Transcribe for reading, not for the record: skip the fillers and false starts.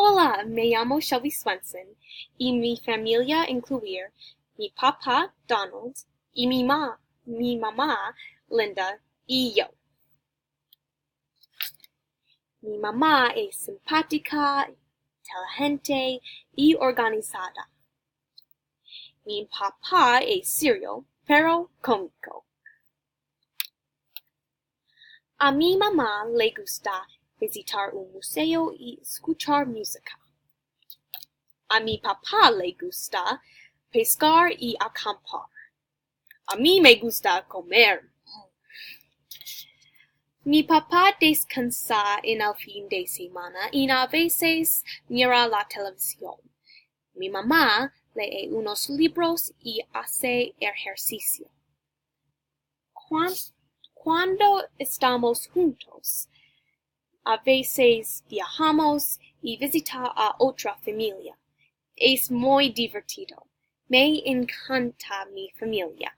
Hola, me llamo Shelby Swenson y mi familia incluir mi papá Donald y mi mamá Linda y yo. Mi mamá es simpática, inteligente y organizada. Mi papá es serio, pero cómico. A mi mamá le gusta visitar un museo y escuchar música. A mi papá le gusta pescar y acampar. A mí me gusta comer. Mi papá descansa en el fin de semana y a veces mira la televisión. Mi mamá lee unos libros y hace ejercicio. Cuando estamos juntos, a veces viajamos y visitamos a otra familia. Es muy divertido. Me encanta mi familia.